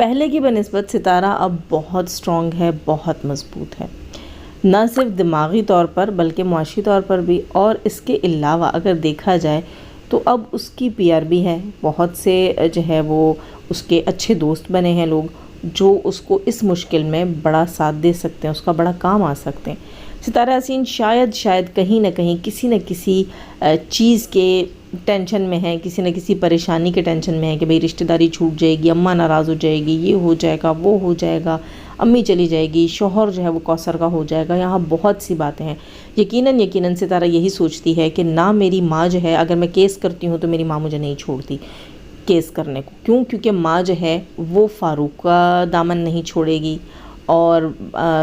پہلے کی بنسبت ستارہ اب بہت سٹرونگ ہے، بہت مضبوط ہے، نہ صرف دماغی طور پر بلکہ معاشی طور پر بھی، اور اس کے علاوہ اگر دیکھا جائے تو اب اس کی پی آر بھی ہے، بہت سے جو ہے وہ اس کے اچھے دوست بنے ہیں لوگ جو اس کو اس مشکل میں بڑا ساتھ دے سکتے ہیں، اس کا بڑا کام آ سکتے ہیں۔ ستارہ یاسین شاید کہیں نہ کہیں کسی نہ کسی چیز کے ٹینشن میں ہے، کسی نہ کسی پریشانی کے ٹینشن میں ہے کہ بھئی رشتہ داری چھوٹ جائے گی، اماں ناراض ہو جائے گی، یہ ہو جائے گا، وہ ہو جائے گا، امی چلی جائے گی، شوہر جو ہے وہ کوثر کا ہو جائے گا، یہاں بہت سی باتیں ہیں۔ یقیناً ستارہ یہی سوچتی ہے کہ نہ میری ماں جو ہے، اگر میں کیس کرتی ہوں تو میری ماں مجھے نہیں چھوڑتی کیس کرنے کو، کیونکہ ماں جو ہے وہ فاروق کا دامن نہیں چھوڑے گی، اور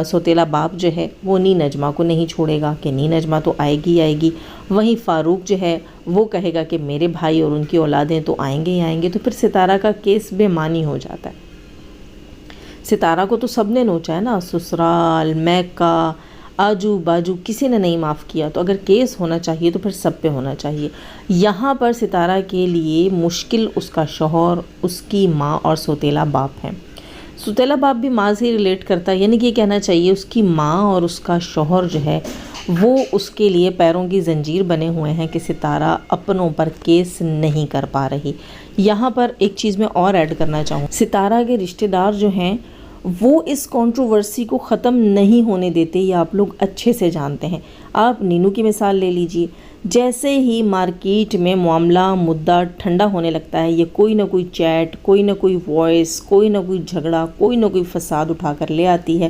سوتیلا باپ جو ہے وہ نی نجمہ کو نہیں چھوڑے گا کہ نی نجمہ تو آئے گی، وہیں فاروق جو ہے وہ کہے گا کہ میرے بھائی اور ان کی اولادیں تو آئیں گے، تو پھر ستارہ کا کیس بے معنی ہو جاتا ہے۔ ستارہ کو تو سب نے نوچا ہے نا، سسرال، میکہ، آجو باجو، کسی نے نہیں معاف کیا، تو اگر کیس ہونا چاہیے تو پھر سب پہ ہونا چاہیے۔ یہاں پر ستارہ کے لیے مشکل اس کا شوہر، اس کی ماں اور سوتیلا باپ ہیں۔ سوتیلا باپ بھی ماں سے ریلیٹ کرتا ہے، یعنی کہ یہ کہنا چاہیے اس کی ماں اور اس کا شوہر جو ہے وہ اس کے لیے پیروں کی زنجیر بنے ہوئے ہیں کہ ستارہ اپنوں پر کیس نہیں کر پا رہی۔ یہاں پر ایک چیز میں اور ایڈ کرنا چاہوں، ستارہ کے رشتہ دار جو ہیں وہ اس کنٹروورسی کو ختم نہیں ہونے دیتے، یہ آپ لوگ اچھے سے جانتے ہیں۔ آپ نینو کی مثال لے لیجئے، جیسے ہی مارکیٹ میں معاملہ مدعا ٹھنڈا ہونے لگتا ہے، یہ کوئی نہ کوئی چیٹ، کوئی نہ کوئی وائس، کوئی نہ کوئی جھگڑا، کوئی نہ کوئی فساد اٹھا کر لے آتی ہے۔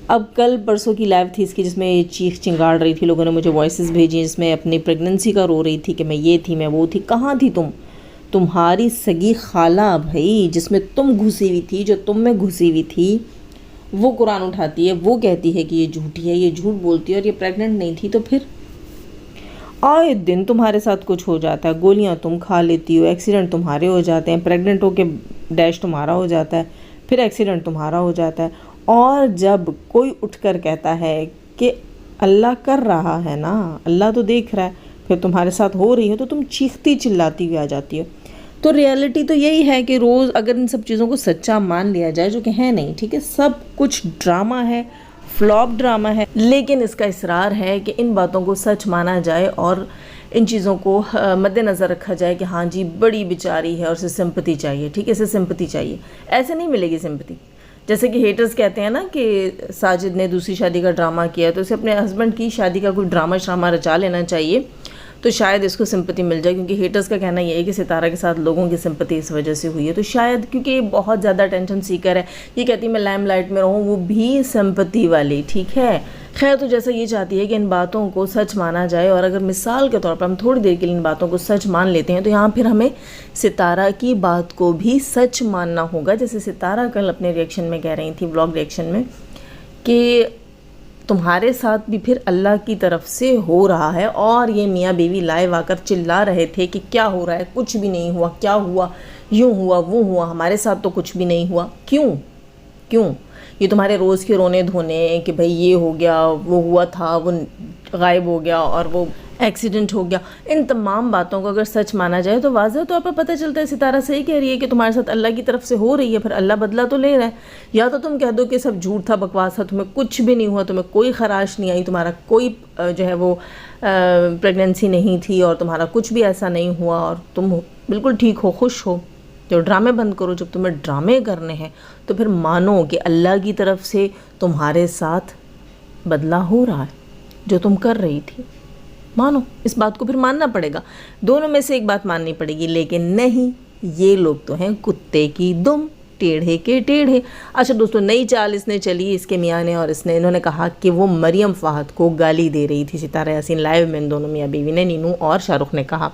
اب کل پرسوں کی لائیو تھی اس کی، جس میں چیخ چنگاڑ رہی تھی، لوگوں نے مجھے وائسز بھیجی جس میں اپنی پریگننسی کا رو رہی تھی کہ میں یہ تھی، میں وہ تھی۔ کہاں تھی تمہاری سگی خالہ بھائی، جس میں تم گھسی ہوئی تھی، جو تم میں گھسی ہوئی تھی، وہ قرآن اٹھاتی ہے، وہ کہتی ہے کہ یہ جھوٹی ہے، یہ جھوٹ بولتی ہے اور یہ پریگننٹ نہیں تھی۔ تو پھر آئے دن تمہارے ساتھ کچھ ہو جاتا ہے، گولیاں تم کھا لیتی ہو، ایکسیڈنٹ تمہارے ہو جاتے ہیں، پریگننٹ ہو کے ڈیش تمہارا ہو جاتا ہے، پھر ایکسیڈنٹ تمہارا ہو جاتا ہے۔ اور جب کوئی اٹھ کر کہتا ہے کہ اللہ کر رہا ہے نا، اللہ تو دیکھ رہا ہے، پھر تمہارے ساتھ ہو رہی ہے تو تم چیختی چلاتی ہوئی آ جاتی ہو۔ تو ریئلٹی تو یہی ہے کہ روز اگر ان سب چیزوں کو سچا مان لیا جائے، جو کہ ہے نہیں، ٹھیک ہے، سب کچھ ڈرامہ ہے، فلاپ ڈرامہ ہے، لیکن اس کا اصرار ہے کہ ان باتوں کو سچ مانا جائے اور ان چیزوں کو مد نظر رکھا جائے کہ ہاں جی بڑی بیچاری ہے اور اسے سمپتی چاہیے، ٹھیک ہے، اسے سمپتی چاہیے۔ ایسے نہیں ملے گی سمپتی۔ جیسے کہ ہیٹرز کہتے ہیں نا کہ ساجد نے دوسری شادی کا ڈرامہ کیا، تو اسے اپنے ہسبینڈ کی شادی کا کوئی ڈرامہ رچا لینا چاہیے، تو شاید اس کو سمپتی مل جائے، کیونکہ ہیٹرز کا کہنا یہ ہے کہ ستارہ کے ساتھ لوگوں کی سمپتی اس وجہ سے ہوئی ہے، تو شاید کیونکہ یہ بہت زیادہ ٹینشن سیکر ہے، یہ کہتی ہے میں لائم لائٹ میں رہوں، وہ بھی سمپتی والی، ٹھیک ہے۔ خیر، تو جیسا یہ چاہتی ہے کہ ان باتوں کو سچ مانا جائے، اور اگر مثال کے طور پر ہم تھوڑی دیر کے لیے ان باتوں کو سچ مان لیتے ہیں تو یہاں پھر ہمیں ستارہ کی بات کو بھی سچ ماننا ہوگا۔ جیسے ستارہ کل اپنے ریئیکشن میں کہہ رہی تھی، ولاگ ریئیکشن میں، کہ تمہارے ساتھ بھی پھر اللہ کی طرف سے ہو رہا ہے، اور یہ میاں بیوی لائیو آ کر چلا رہے تھے کہ کیا ہو رہا ہے، کچھ بھی نہیں ہوا، کیا ہوا، یوں ہوا وہ ہوا، ہمارے ساتھ تو کچھ بھی نہیں ہوا۔ کیوں یہ تمہارے روز کے رونے دھونے کہ بھئی یہ ہو گیا، وہ ہوا تھا، وہ غائب ہو گیا، اور وہ ایکسیڈنٹ ہو گیا، ان تمام باتوں کو اگر سچ مانا جائے تو واضح طور پر پتہ چلتا ہے ستارہ صحیح کہہ رہی ہے کہ تمہارے ساتھ اللہ کی طرف سے ہو رہی ہے، پھر اللہ بدلہ تو لے رہا ہے۔ یا تو تم کہہ دو کہ سب جھوٹ تھا، بکواس تھا، تمہیں کچھ بھی نہیں ہوا، تمہیں کوئی خراش نہیں آئی، تمہارا کوئی جو ہے وہ پریگننسی نہیں تھی، اور تمہارا کچھ بھی ایسا نہیں ہوا، اور تم بالکل ٹھیک ہو، خوش ہو۔ جو ڈرامے بند کرو، جب تمہیں ڈرامے کرنے ہیں تو پھر مانو کہ اللہ کی طرف سے تمہارے ساتھ بدلہ ہو رہا ہے جو تم کر رہی تھی۔ مانو، اس بات کو پھر ماننا پڑے گا، دونوں میں سے ایک بات ماننی پڑے گی، لیکن نہیں، یہ لوگ تو ہیں کتے کی دم، ٹیڑھے کے ٹیڑھے۔ اچھا دوستو، نئی چال اس نے چلی، اس کے میاں نے اور انہوں نے کہا کہ وہ مریم فہد کو گالی دے رہی تھی ستارہ یاسین لائیو میں، ان دونوں میاں بیوی نے، نینو اور شاہ رخ نے کہا،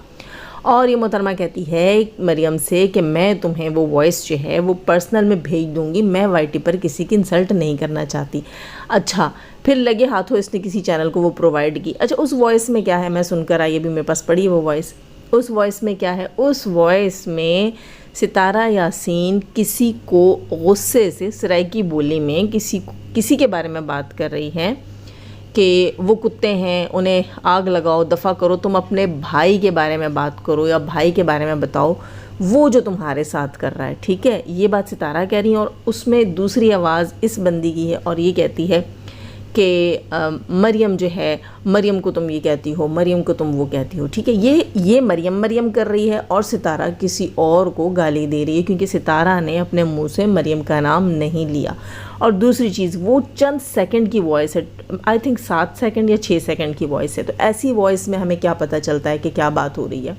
اور یہ محترمہ کہتی ہے مریم سے کہ میں تمہیں وہ وائس جو ہے وہ پرسنل میں بھیج دوں گی، میں وائی ٹی پر کسی کی انسلٹ نہیں کرنا چاہتی۔ اچھا، پھر لگے ہاتھوں اس نے کسی چینل کو وہ پرووائڈ کی۔ اچھا، اس وائس میں کیا ہے، میں سن کر آئی، ابھی میرے پاس پڑھی ہے وہ وائس۔ اس وائس میں کیا ہے؟ اس وائس میں ستارہ یاسین کسی کو غصے سے سرائکی بولی میں کسی کے بارے میں بات کر رہی ہے کہ وہ کتے ہیں، انہیں آگ لگاؤ، دفع کرو، تم اپنے بھائی کے بارے میں بات کرو یا بھائی کے بارے میں بتاؤ، وہ جو تمہارے ساتھ کر رہا ہے، ٹھیک ہے، یہ بات ستارہ کہہ رہی ہیں، اور اس میں دوسری آواز اس بندی کی ہے اور یہ کہتی ہے کہ مریم جو ہے، مریم کو تم یہ کہتی ہو، مریم کو تم وہ کہتی ہو، ٹھیک ہے، یہ مریم مریم کر رہی ہے اور ستارہ کسی اور کو گالی دے رہی ہے، کیونکہ ستارہ نے اپنے منہ سے مریم کا نام نہیں لیا۔ اور دوسری چیز، وہ چند سیکنڈ کی وائس ہے، آئی تھنک 7 سیکنڈ یا 6 سیکنڈ کی وائس ہے، تو ایسی وائس میں ہمیں کیا پتہ چلتا ہے کہ کیا بات ہو رہی ہے؟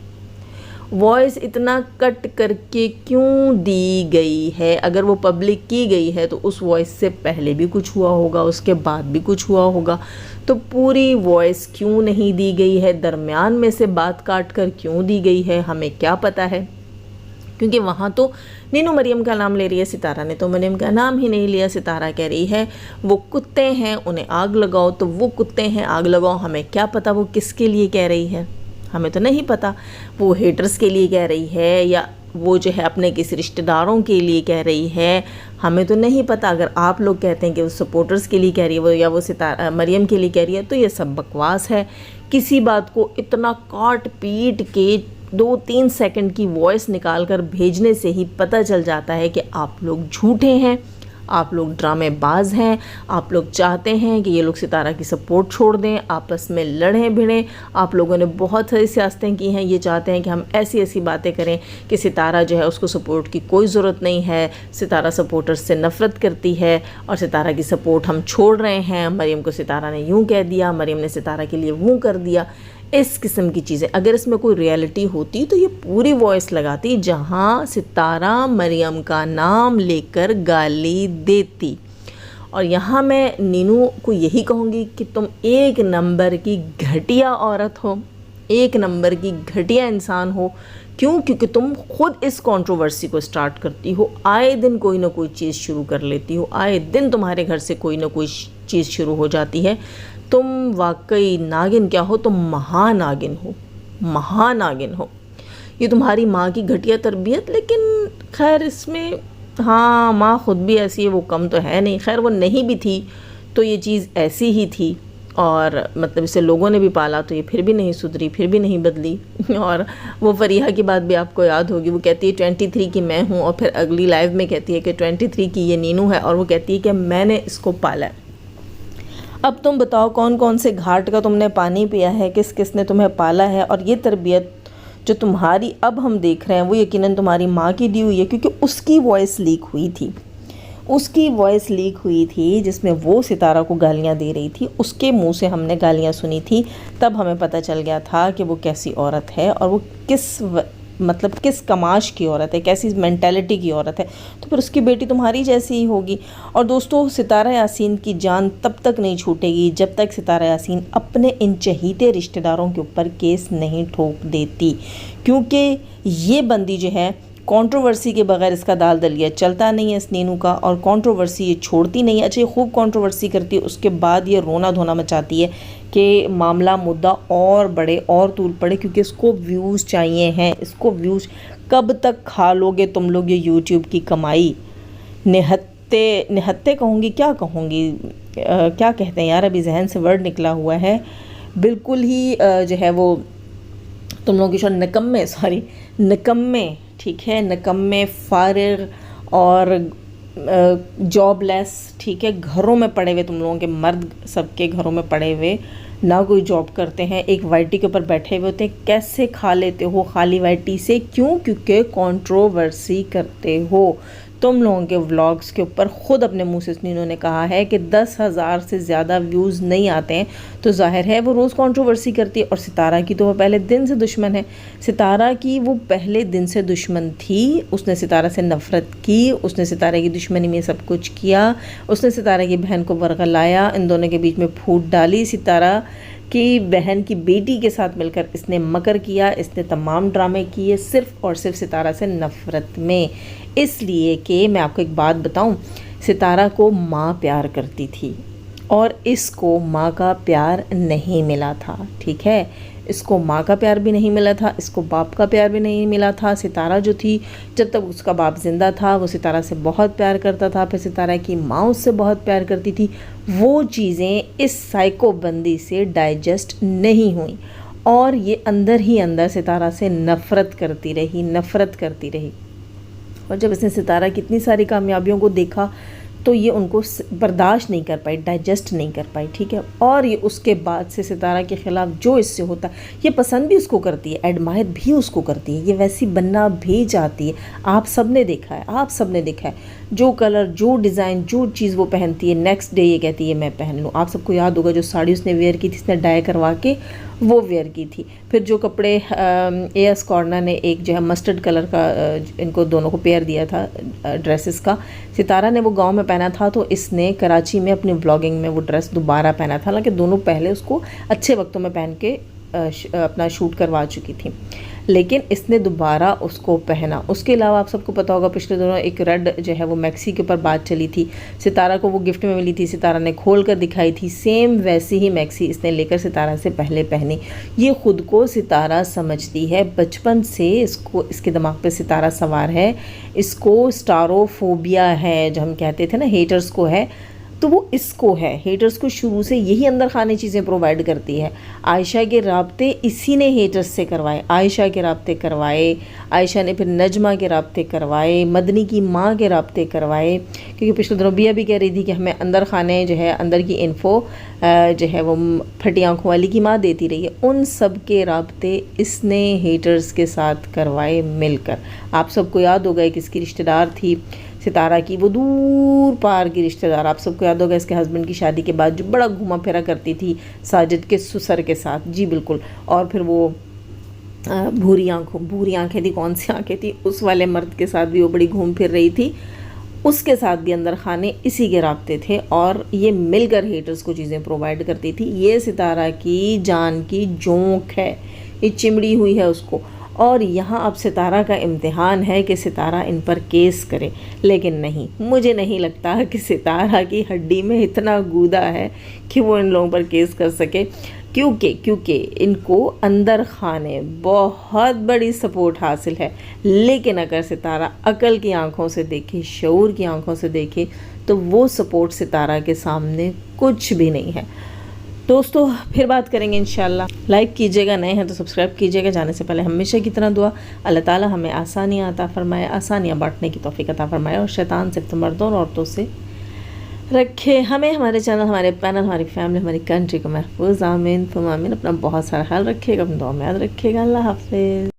وائس اتنا کٹ کر کے کیوں دی گئی ہے؟ اگر وہ پبلک کی گئی ہے تو اس وائس سے پہلے بھی کچھ ہوا ہوگا، اس کے بعد بھی کچھ ہوا ہوگا، تو پوری وائس کیوں نہیں دی گئی ہے؟ درمیان میں سے بات کاٹ کر کیوں دی گئی ہے؟ ہمیں کیا پتہ ہے؟ کیونکہ وہاں تو نینو مریم کا نام لے رہی ہے، ستارہ نے تو مریم کا نام ہی نہیں لیا۔ ستارہ کہہ رہی ہے وہ کتے ہیں انہیں آگ لگاؤ، تو وہ کتے ہیں آگ لگاؤ، ہمیں کیا پتہ وہ کس کے لیے کہہ رہی ہے؟ ہمیں تو نہیں پتہ، وہ ہیٹرز کے لیے کہہ رہی ہے یا وہ جو ہے اپنے کسی رشتہ داروں کے لیے کہہ رہی ہے، ہمیں تو نہیں پتہ۔ اگر آپ لوگ کہتے ہیں کہ وہ سپورٹرز کے لیے کہہ رہی ہے یا وہ ستارہ مریم کے لیے کہہ رہی ہے، تو یہ سب بکواس ہے۔ کسی بات کو اتنا کاٹ پیٹ کے 2-3 سیکنڈ کی وائس نکال کر بھیجنے سے ہی پتہ چل جاتا ہے کہ آپ لوگ جھوٹے ہیں، آپ لوگ ڈرامے باز ہیں، آپ لوگ چاہتے ہیں کہ یہ لوگ ستارہ کی سپورٹ چھوڑ دیں، آپس میں لڑیں بھڑیں۔ آپ لوگوں نے بہت ساری سیاستیں کی ہیں، یہ چاہتے ہیں کہ ہم ایسی ایسی باتیں کریں کہ ستارہ جو ہے اس کو سپورٹ کی کوئی ضرورت نہیں ہے، ستارہ سپورٹر سے نفرت کرتی ہے اور ستارہ کی سپورٹ ہم چھوڑ رہے ہیں، مریم کو ستارہ نے یوں کہہ دیا، مریم نے ستارہ کے لیے وہ کر دیا، اس قسم کی چیزیں۔ اگر اس میں کوئی ریئلٹی ہوتی تو یہ پوری وائس لگاتی جہاں ستارہ مریم کا نام لے کر گالی دیتی۔ اور یہاں میں نینو کو یہی کہوں گی کہ تم ایک نمبر کی گھٹیا عورت ہو، ایک نمبر کی گھٹیا انسان ہو۔ کیوں؟ کیونکہ تم خود اس کنٹروورسی کو سٹارٹ کرتی ہو، آئے دن کوئی نہ کوئی چیز شروع کر لیتی ہو، آئے دن تمہارے گھر سے کوئی نہ کوئی چیز شروع ہو جاتی ہے۔ تم واقعی ناگن کیا ہو، تم مہا ناگن ہو، مہا ناگن ہو۔ یہ تمہاری ماں کی گھٹیا تربیت، لیکن خیر اس میں ہاں ماں خود بھی ایسی ہے، وہ کم تو ہے نہیں، خیر وہ نہیں بھی تھی تو یہ چیز ایسی ہی تھی، اور مطلب اسے لوگوں نے بھی پالا تو یہ پھر بھی نہیں سدھری، پھر بھی نہیں بدلی۔ اور وہ فریحہ کی بات بھی آپ کو یاد ہوگی، وہ کہتی ہے 23 کی میں ہوں، اور پھر اگلی لائیو میں کہتی ہے کہ 23 کی یہ نینو ہے، اور وہ کہتی ہے کہ میں نے اس کو پالا ہے۔ اب تم بتاؤ کون کون سے گھاٹ کا تم نے پانی پیا ہے، کس کس نے تمہیں پالا ہے، اور یہ تربیت جو تمہاری اب ہم دیکھ رہے ہیں وہ یقیناً تمہاری ماں کی دی ہوئی ہے، کیونکہ اس کی وائس لیک ہوئی تھی، اس کی وائس لیک ہوئی تھی جس میں وہ ستارہ کو گالیاں دے رہی تھی، اس کے منہ سے ہم نے گالیاں سنی تھی، تب ہمیں پتہ چل گیا تھا کہ وہ کیسی عورت ہے اور وہ کس کماش کی عورت ہے، کیسی مینٹیلٹی کی عورت ہے۔ تو پھر اس کی بیٹی تمہاری جیسی ہی ہوگی۔ اور دوستو، ستارہ یاسین کی جان تب تک نہیں چھوٹے گی جب تک ستارہ یاسین اپنے ان چہیتے رشتہ داروں کے اوپر کیس نہیں ٹھوک دیتی، کیونکہ یہ بندی جو ہے کنٹروورسی کے بغیر اس کا دال دلیا چلتا نہیں ہے اس نینو کا، اور کنٹروورسی یہ چھوڑتی نہیں ہے۔ اچھا، یہ خوب کنٹروورسی کرتی ہے، اس کے بعد یہ رونا دھونا مچاتی ہے کہ معاملہ مدعا اور بڑے اور طول پڑے، کیونکہ اس کو ویوز چاہیے ہیں، اس کو ویوز۔ کب تک کھا لو گے تم لوگ یہ یوٹیوب کی کمائی؟ نہتے کہوں گی، کیا کہوں گی، کیا کہتے ہیں یار، ابھی ذہن سے ورڈ نکلا ہوا ہے، بالکل ہی جو ہے وہ تم لوگوں کی نکمے، ٹھیک ہے، نکمے، فارغ اور جاب لیس، ٹھیک ہے، گھروں میں پڑے ہوئے، تم لوگوں کے مرد سب کے گھروں میں پڑے ہوئے، نہ کوئی جاب کرتے ہیں، ایک وائٹی کے اوپر بیٹھے ہوئے ہوتے ہیں۔ کیسے کھا لیتے ہو خالی وائٹی سے؟ کیوں؟ کیونکہ کنٹروورسی کرتے ہو۔ تم لوگوں کے ولاگز کے اوپر خود اپنے منہ سے انہوں نے کہا ہے کہ 10,000 سے زیادہ ویوز نہیں آتے ہیں، تو ظاہر ہے وہ روز کنٹروورسی کرتی ہے۔ اور ستارہ کی تو وہ پہلے دن سے دشمن ہے، ستارہ کی وہ پہلے دن سے دشمن تھی، اس نے ستارہ سے نفرت کی، اس نے ستارہ کی دشمنی میں سب کچھ کیا، اس نے ستارہ کی بہن کو ورغلایا، ان دونوں کے بیچ میں پھوٹ ڈالی، ستارہ کی بہن کی بیٹی کے ساتھ مل کر اس نے مکر کیا، اس نے تمام ڈرامے کیے صرف اور صرف ستارہ سے نفرت میں۔ اس لیے کہ میں آپ کو ایک بات بتاؤں، ستارہ کو ماں پیار کرتی تھی اور اس کو ماں کا پیار نہیں ملا تھا، ٹھیک ہے، اس کو ماں کا پیار بھی نہیں ملا تھا، اس کو باپ کا پیار بھی نہیں ملا تھا۔ ستارہ جو تھی، جب تک اس کا باپ زندہ تھا وہ ستارہ سے بہت پیار کرتا تھا، پھر ستارہ کی ماں اس سے بہت پیار کرتی تھی، وہ چیزیں اس سائیکو بندی سے ڈائجسٹ نہیں ہوئیں، اور یہ اندر ہی اندر ستارہ سے نفرت کرتی رہی. اور جب اس نے ستارہ کی اتنی ساری کامیابیوں کو دیکھا تو یہ ان کو برداشت نہیں کر پائی، ڈائجسٹ نہیں کر پائی، ٹھیک ہے. اور یہ اس کے بعد سے ستارہ کے خلاف جو اس سے ہوتا ہے، یہ پسند بھی اس کو کرتی ہے، ایڈمائر بھی اس کو کرتی ہے، یہ ویسی بننا بھی چاہتی ہے. آپ سب نے دیکھا ہے جو کلر، جو ڈیزائن، جو چیز وہ پہنتی ہے، نیکسٹ ڈے یہ کہتی ہے میں پہن لوں. آپ سب کو یاد ہوگا جو ساڑی اس نے ویئر کی تھی، اس نے ڈائی کروا کے وہ ویئر کی تھی. پھر جو کپڑے اے ایس کارنر نے ایک جو ہے مسٹرڈ کلر کا ان کو دونوں کو پیئر دیا تھا ڈریسز کا، ستارہ نے وہ گاؤں میں پہنا تھا تو اس نے کراچی میں اپنی بلاگنگ میں وہ ڈریس دوبارہ پہنا تھا، حالانکہ دونوں پہلے اس کو اچھے وقتوں میں پہن کے اپنا شوٹ کروا چکی تھی، لیکن اس نے دوبارہ اس کو پہنا. اس کے علاوہ آپ سب کو پتا ہوگا پچھلے دنوں ایک ریڈ جو ہے وہ میکسی کے اوپر بات چلی تھی، ستارہ کو وہ گفٹ میں ملی تھی، ستارہ نے کھول کر دکھائی تھی، سیم ویسی ہی میکسی اس نے لے کر ستارہ سے پہلے پہنی. یہ خود کو ستارہ سمجھتی ہے، بچپن سے اس کے دماغ پہ ستارہ سوار ہے، اس کو اسٹاروفوبیا ہے جو ہم کہتے تھے نا ہیٹرز کو ہے، تو وہ اس کو ہے. ہیٹرز کو شروع سے یہی اندر خانے چیزیں پرووائڈ کرتی ہے. عائشہ کے رابطے اسی نے ہیٹرز سے کروائے، عائشہ کے رابطے کروائے، عائشہ نے پھر نجمہ کے رابطے کروائے، مدنی کی ماں کے رابطے کروائے، کیونکہ پچھلے دنوں بیا بھی کہہ رہی تھی کہ ہمیں اندر خانے جو ہے اندر کی انفو جو ہے وہ پھٹی آنکھوں والی کی ماں دیتی رہی ہے. ان سب کے رابطے اس نے ہیٹرز کے ساتھ کروائے مل کر. آپ سب کو یاد ہوگا کہ اس کی رشتہ دار تھی ستارہ کی، وہ دور پار کی رشتہ دار. آپ سب کو یاد ہوگا اس کے ہسبینڈ کی شادی کے بعد جو بڑا گھوما پھرا کرتی تھی ساجد کے سسر کے ساتھ، جی بالکل. اور پھر وہ بھوری آنکھیں تھی، کون سی آنکھیں تھی، اس والے مرد کے ساتھ بھی وہ بڑی گھوم پھر رہی تھی، اس کے ساتھ بھی اندر خانے اسی کے رابطے تھے، اور یہ مل کر ہیٹرز کو چیزیں پرووائڈ کرتی تھی. یہ ستارہ کی جان کی جونک ہے، یہ چمڑی ہوئی ہے اس کو. اور یہاں اب ستارہ کا امتحان ہے کہ ستارہ ان پر کیس کرے، لیکن نہیں، مجھے نہیں لگتا کہ ستارہ کی ہڈی میں اتنا گودا ہے کہ وہ ان لوگوں پر کیس کر سکے، کیونکہ ان کو اندر خانے بہت بڑی سپورٹ حاصل ہے. لیکن اگر ستارہ عقل کی آنکھوں سے دیکھے، شعور کی آنکھوں سے دیکھے، تو وہ سپورٹ ستارہ کے سامنے کچھ بھی نہیں ہے. دوستو پھر بات کریں گے انشاءاللہ. لائک کیجیے گا، نئے ہیں تو سبسکرائب کیجیے گا. جانے سے پہلے ہمیشہ کی طرح دعا، اللہ تعالی ہمیں آسانیاں عطا فرمائے، آسانیاں بانٹنے کی توفیق عطا فرمائے، اور شیطان صرف مردوں اور عورتوں سے رکھے. ہمیں، ہمارے چینل، ہمارے پینل، ہماری فیملی، ہماری کنٹری کو محفوظ. آمین ثم آمین. اپنا بہت سارا خیال رکھیے گا، اپنے دعا میں یاد رکھیے گا. اللہ حافظ.